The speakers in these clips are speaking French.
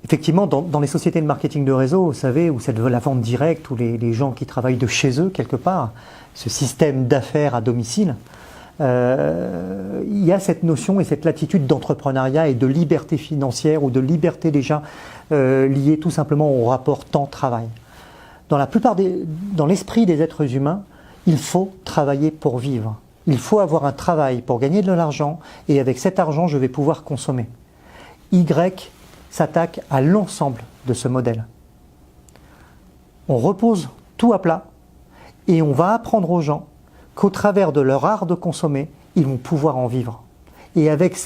Effectivement, dans les sociétés de marketing de réseau, vous savez, où c'est de la vente directe, où les gens qui travaillent de chez eux, quelque part, ce système d'affaires à domicile, il y a cette notion et cette latitude d'entrepreneuriat et de liberté financière ou de liberté déjà liée tout simplement au rapport temps-travail. Dans l'esprit des êtres humains, il faut travailler pour vivre. Il faut avoir un travail pour gagner de l'argent et avec cet argent, je vais pouvoir consommer. Y s'attaque à l'ensemble de ce modèle. On repose tout à plat et on va apprendre aux gens qu'au travers de leur art de consommer, ils vont pouvoir en vivre. Et avec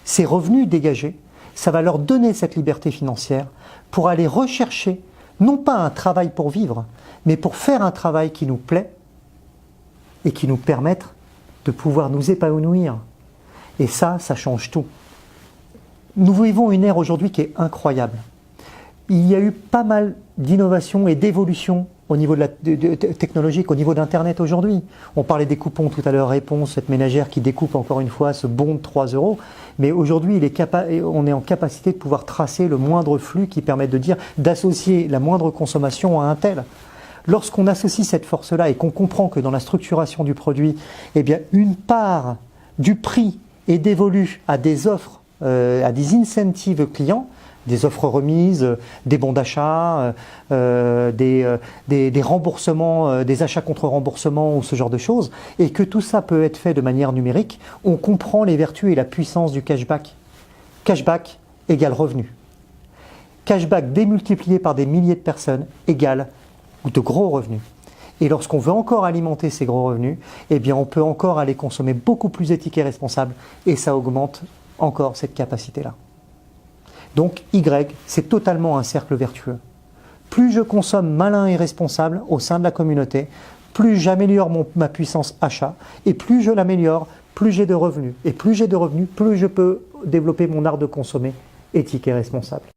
ces revenus dégagés, ça va leur donner cette liberté financière pour aller rechercher, non pas un travail pour vivre, mais pour faire un travail qui nous plaît et qui nous permette de pouvoir nous épanouir. Et ça change tout. Nous vivons une ère aujourd'hui qui est incroyable. Il y a eu pas mal d'innovations et d'évolutions au niveau technologique, au niveau d'Internet aujourd'hui. On parlait des coupons tout à l'heure, Réponse, cette ménagère qui découpe encore une fois ce bon de 3 €. Mais aujourd'hui, on est en capacité de pouvoir tracer le moindre flux qui permet de dire, d'associer la moindre consommation à un tel. Lorsqu'on associe cette force-là et qu'on comprend que dans la structuration du produit, eh bien, une part du prix est dévolue à des offres, à des incentives clients, des offres remises, des bons d'achat, des remboursements, des achats contre remboursement ou ce genre de choses, et que tout ça peut être fait de manière numérique, on comprend les vertus et la puissance du cashback. Cashback égale revenu. Cashback démultiplié par des milliers de personnes égale de gros revenus. Et lorsqu'on veut encore alimenter ces gros revenus, eh bien on peut encore aller consommer beaucoup plus éthique et responsable, et ça augmente encore cette capacité-là. Donc Y, c'est totalement un cercle vertueux. Plus je consomme malin et responsable au sein de la communauté, plus j'améliore ma puissance achat, et plus je l'améliore, plus j'ai de revenus. Et plus j'ai de revenus, plus je peux développer mon art de consommer éthique et responsable.